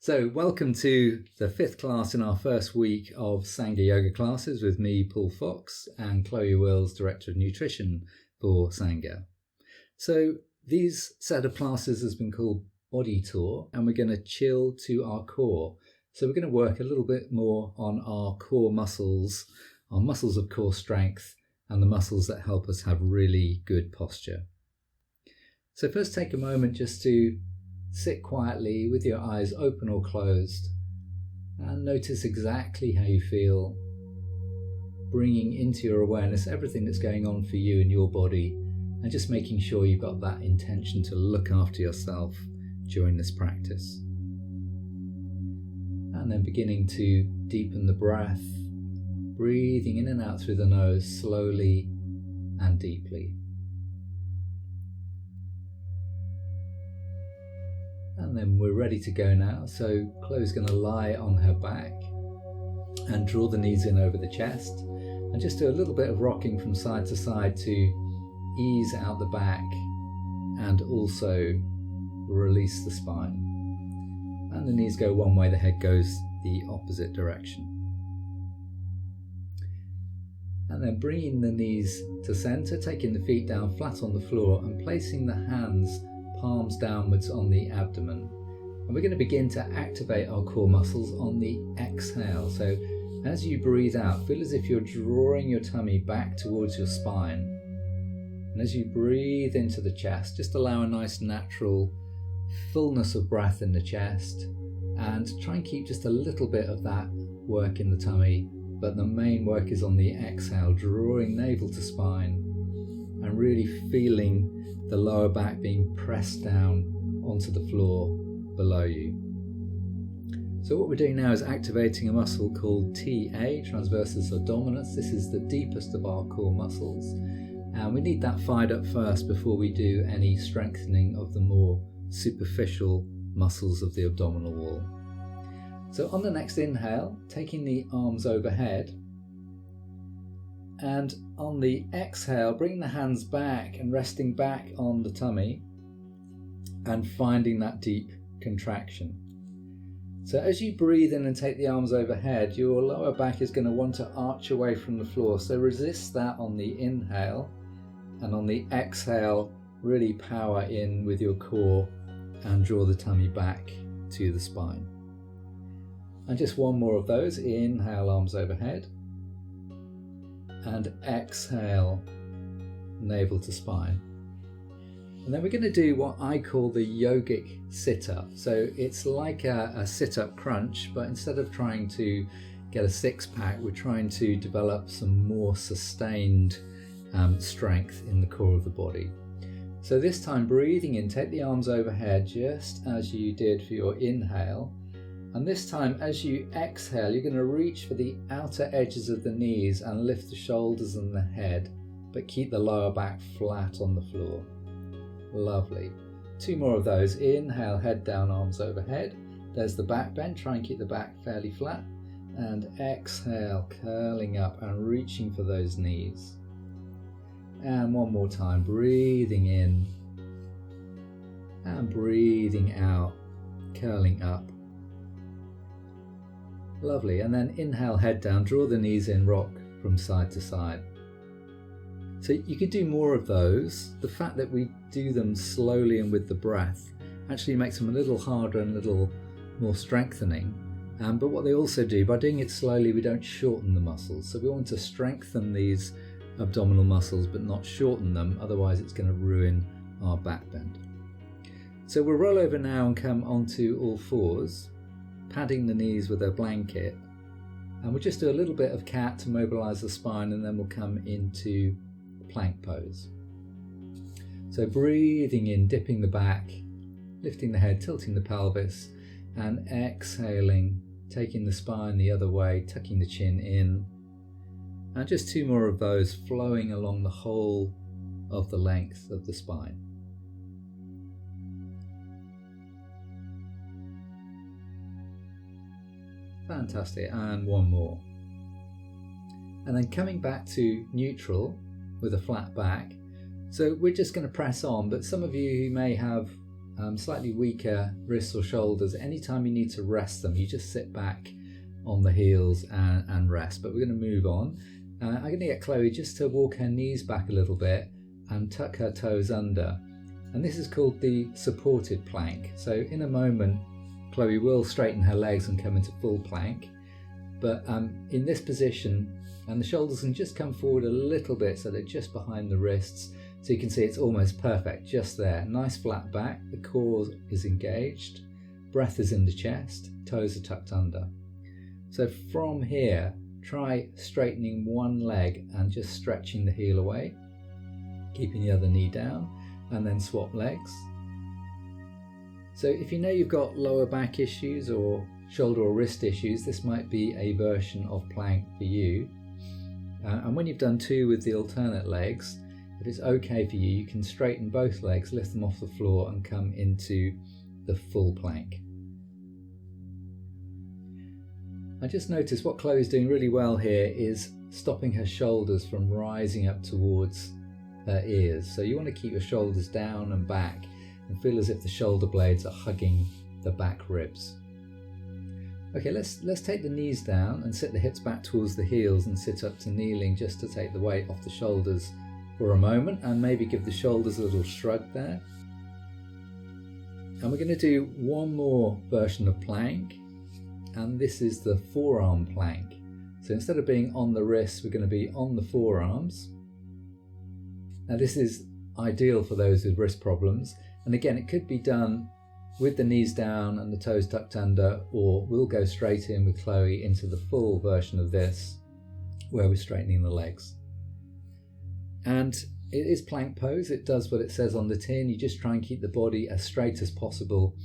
So welcome to the 5th class in our first week of Sangha Yoga classes with me, Paul Fox, and Chloe Wills, Director of Nutrition for Sangha. So these set of classes has been called Body Tour, and we're going to chill to our core. So we're going to work a little bit more on our core muscles, our muscles of core strength, and the muscles that help us have really good posture. So first take a moment just to sit quietly with your eyes open or closed and notice exactly how you feel, bringing into your awareness everything that's going on for you in your body and just making sure you've got that intention to look after yourself during this practice. And then beginning to deepen the breath, breathing in and out through the nose slowly and deeply. And then we're ready to go now. So Chloe's going to lie on her back and draw the knees in over the chest and just do a little bit of rocking from side to side to ease out the back and also release the spine. And the knees go one way, the head goes the opposite direction. And then bringing the knees to center, taking the feet down flat on the floor and placing the hands palms downwards on the abdomen. And we're going to begin to activate our core muscles on the exhale. So as you breathe out, feel as if you're drawing your tummy back towards your spine. And as you breathe into the chest, just allow a nice natural fullness of breath in the chest and try and keep just a little bit of that work in the tummy. But the main work is on the exhale, drawing navel to spine and really feeling the lower back being pressed down onto the floor below you. So what we're doing now is activating a muscle called TA, transversus abdominis. This is the deepest of our core muscles, and we need that fired up first before we do any strengthening of the more superficial muscles of the abdominal wall. So on the next inhale, taking the arms overhead, and on the exhale, bring the hands back and resting back on the tummy and finding that deep contraction. So as you breathe in and take the arms overhead, your lower back is going to want to arch away from the floor. So resist that on the inhale, and on the exhale, really power in with your core and draw the tummy back to the spine. And just one more of those. Inhale, arms overhead. And exhale, navel to spine. And then we're going to do what I call the Yogic Sit-Up. So it's like a sit-up crunch, but instead of trying to get a six-pack, we're trying to develop some more sustained strength in the core of the body. So this time, breathing in, take the arms overhead just as you did for your inhale. And this time, as you exhale, you're going to reach for the outer edges of the knees and lift the shoulders and the head, but keep the lower back flat on the floor. Lovely. 2 more of those. Inhale, head down, arms overhead. There's the back bend. Try and keep the back fairly flat. And exhale, curling up and reaching for those knees. And one more time. Breathing in and breathing out, curling up. Lovely. And then inhale, head down, draw the knees in, rock from side to side. So you could do more of those. The fact that we do them slowly and with the breath actually makes them a little harder and a little more strengthening. But what they also do, by doing it slowly, we don't shorten the muscles. So we want to strengthen these abdominal muscles but not shorten them, otherwise it's going to ruin our back bend. So we'll roll over now and come onto all fours, padding the knees with a blanket, and we'll just do a little bit of cat to mobilize the spine, and then we'll come into plank pose. So breathing in, dipping the back, lifting the head, tilting the pelvis, and exhaling, taking the spine the other way, tucking the chin in, and just 2 more of those, flowing along the whole of the length of the spine. Fantastic, and 1 more. And then coming back to neutral with a flat back. So we're just going to press on, but some of you who may have slightly weaker wrists or shoulders, anytime you need to rest them, you just sit back on the heels and rest. But we're going to move on. I'm going to get Chloe just to walk her knees back a little bit and tuck her toes under. And this is called the supported plank. So in a moment, Chloe will straighten her legs and come into full plank. But in this position, and the shoulders can just come forward a little bit so they're just behind the wrists. So you can see it's almost perfect, just there. Nice flat back, the core is engaged, breath is in the chest, toes are tucked under. So from here, try straightening one leg and just stretching the heel away, keeping the other knee down, and then swap legs. So if you know you've got lower back issues or shoulder or wrist issues, this might be a version of plank for you. And when you've done two with the alternate legs, if it's okay for you, you can straighten both legs, lift them off the floor and come into the full plank. I just noticed what Chloe's doing really well here is stopping her shoulders from rising up towards her ears. So you want to keep your shoulders down and back and feel as if the shoulder blades are hugging the back ribs. Okay, let's take the knees down and sit the hips back towards the heels and sit up to kneeling just to take the weight off the shoulders for a moment and maybe give the shoulders a little shrug there. And we're going to do one more version of plank, and this is the forearm plank. So instead of being on the wrists, we're going to be on the forearms. Now this is ideal for those with wrist problems, and again it could be done with the knees down and the toes tucked under, or we'll go straight in with Chloe into the full version of this where we're straightening the legs. And it is plank pose, it does what it says on the tin. You just try and keep the body as straight as possible,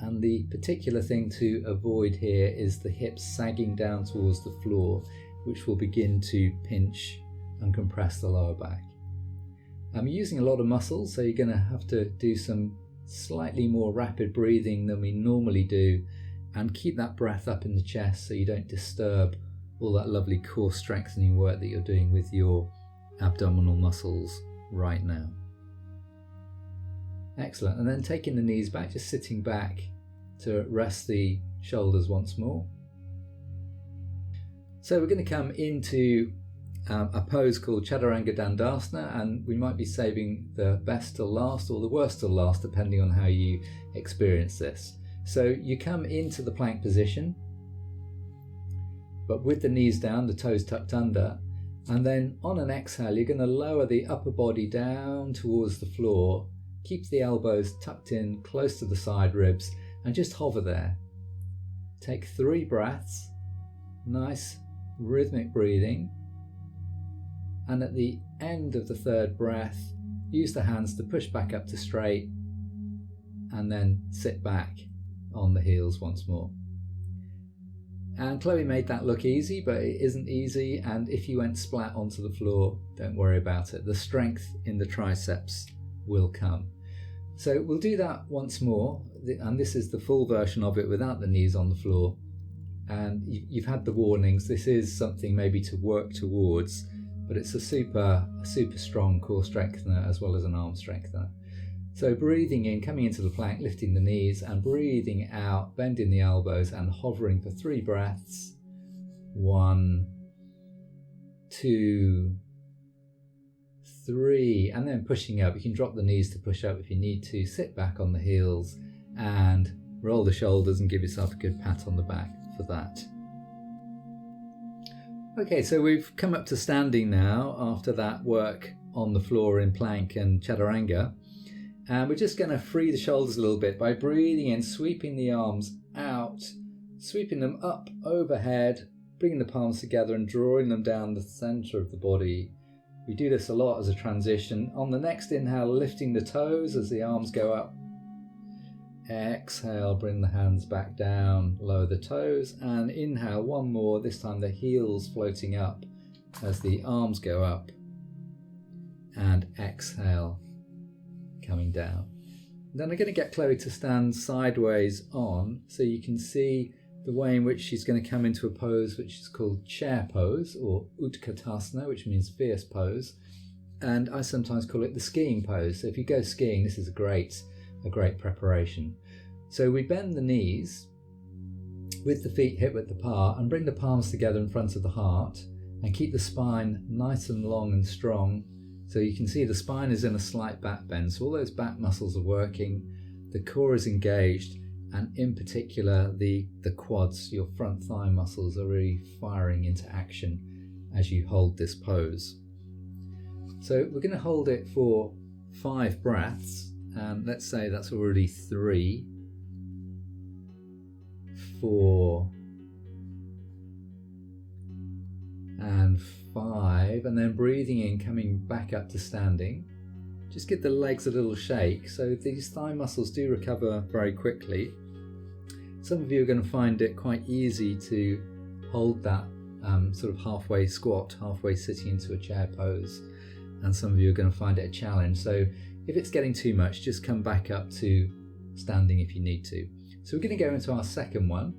and the particular thing to avoid here is the hips sagging down towards the floor, which will begin to pinch and compress the lower back. I'm using a lot of muscles, so you're going to have to do some slightly more rapid breathing than we normally do, and keep that breath up in the chest so you don't disturb all that lovely core strengthening work that you're doing with your abdominal muscles right now. Excellent. And then taking the knees back, just sitting back to rest the shoulders once more. So we're going to come into a pose called Chaturanga Dandasana, and we might be saving the best till last or the worst till last depending on how you experience this. So you come into the plank position, but with the knees down, the toes tucked under, and then on an exhale you're going to lower the upper body down towards the floor, keep the elbows tucked in close to the side ribs and just hover there. Take 3 breaths, nice rhythmic breathing. And at the end of the 3rd breath, use the hands to push back up to straight and then sit back on the heels once more. And Chloe made that look easy, but it isn't easy, and if you went splat onto the floor, don't worry about it. The strength in the triceps will come. So we'll do that once more, and this is the full version of it without the knees on the floor. And you've had the warnings, this is something maybe to work towards, but it's a super strong core strengthener as well as an arm strengthener. So breathing in, coming into the plank, lifting the knees, and breathing out, bending the elbows and hovering for 3 breaths. 1, 2, 3, and then pushing up. You can drop the knees to push up if you need to. Sit back on the heels and roll the shoulders and give yourself a good pat on the back for that. Okay, so we've come up to standing now after that work on the floor in plank and chaturanga, and we're just going to free the shoulders a little bit by breathing in, sweeping the arms out, sweeping them up overhead, bringing the palms together and drawing them down the center of the body. We do this a lot as a transition. On the next inhale, lifting the toes as the arms go up. Exhale, bring the hands back down, lower the toes, and inhale one more, this time the heels floating up as the arms go up, and exhale, coming down. Then I'm going to get Chloe to stand sideways on so you can see the way in which she's going to come into a pose which is called chair pose or Utkatasana, which means fierce pose, and I sometimes call it the skiing pose. So if you go skiing, this is a great a great preparation. So we bend the knees with the feet hip width apart and bring the palms together in front of the heart and keep the spine nice and long and strong. So you can see the spine is in a slight back bend, so all those back muscles are working, the core is engaged, and in particular the quads, your front thigh muscles, are really firing into action as you hold this pose. So we're going to hold it for 5 breaths, and let's say that's already 3, 4 and 5, and then breathing in, coming back up to standing. Just give the legs a little shake, so these thigh muscles do recover very quickly. Some of you are going to find it quite easy to hold that sort of halfway squat, halfway sitting into a chair pose, and some of you are going to find it a challenge. So if it's getting too much, just come back up to standing if you need to. So we're going to go into our second one.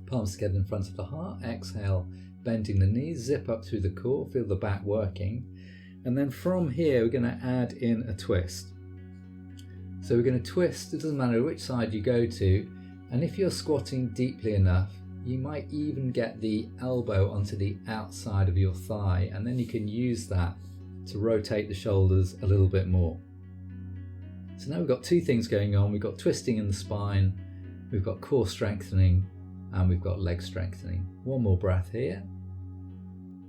Palms together in front of the heart. Exhale, bending the knees, zip up through the core, feel the back working. And then from here, we're going to add in a twist. So we're going to twist, it doesn't matter which side you go to, and if you're squatting deeply enough, you might even get the elbow onto the outside of your thigh, and then you can use that to rotate the shoulders a little bit more. So now we've got 2 things going on. We've got twisting in the spine, we've got core strengthening, and we've got leg strengthening. One more breath here.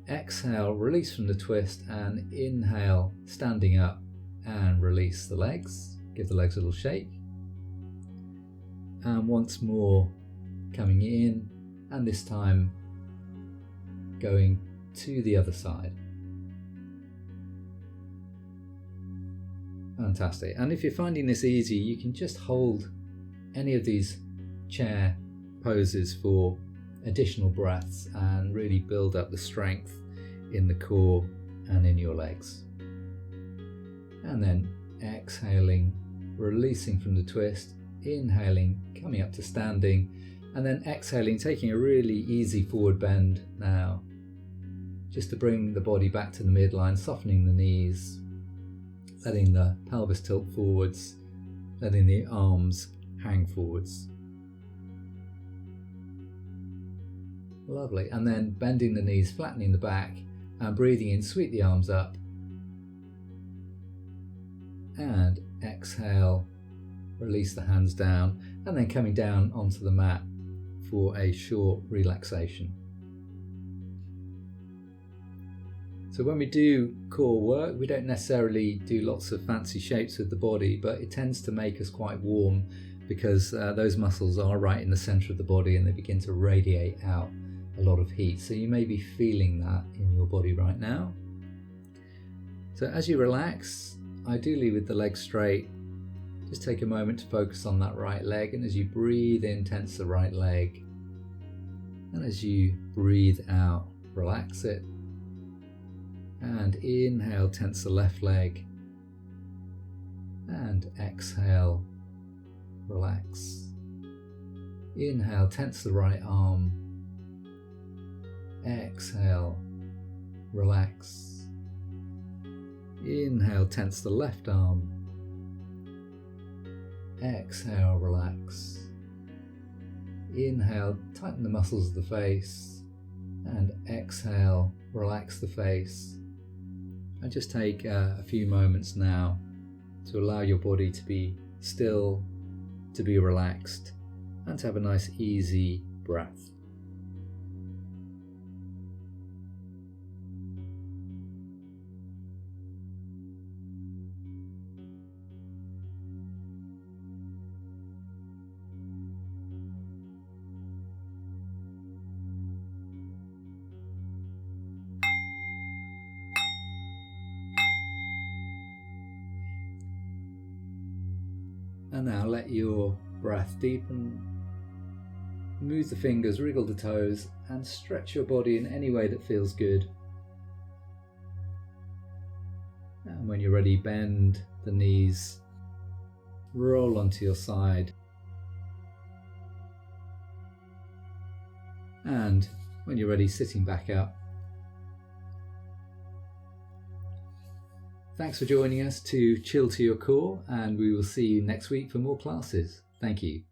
Exhale, release from the twist, and inhale, standing up, and release the legs. Give the legs a little shake. And once more, coming in, and this time going to the other side. Fantastic. And if you're finding this easy, you can just hold any of these chair poses for additional breaths and really build up the strength in the core and in your legs. And then exhaling, releasing from the twist, inhaling, coming up to standing, and then exhaling, taking a really easy forward bend now, just to bring the body back to the midline, softening the knees, letting the pelvis tilt forwards, letting the arms hang forwards. Lovely. And then bending the knees, flattening the back, and breathing in, sweep the arms up. And exhale, release the hands down, and then coming down onto the mat for a short relaxation. So when we do core work, we don't necessarily do lots of fancy shapes with the body, but it tends to make us quite warm because those muscles are right in the center of the body and they begin to radiate out a lot of heat. So you may be feeling that in your body right now. So as you relax, ideally with the legs straight, just take a moment to focus on that right leg, and as you breathe in, tense the right leg, and as you breathe out, relax it. And inhale, tense the left leg, and exhale, relax. Inhale, tense the right arm, exhale, relax. Inhale, tense the left arm, exhale, relax. Inhale, tighten the muscles of the face, and exhale, relax the face. And just take a few moments now to allow your body to be still, to be relaxed, and to have a nice easy breath. And now let your breath deepen, move the fingers, wriggle the toes, and stretch your body in any way that feels good. And when you're ready, bend the knees, roll onto your side. And when you're ready, sitting back up. Thanks for joining us to Chill to Your Core, and we will see you next week for more classes. Thank you.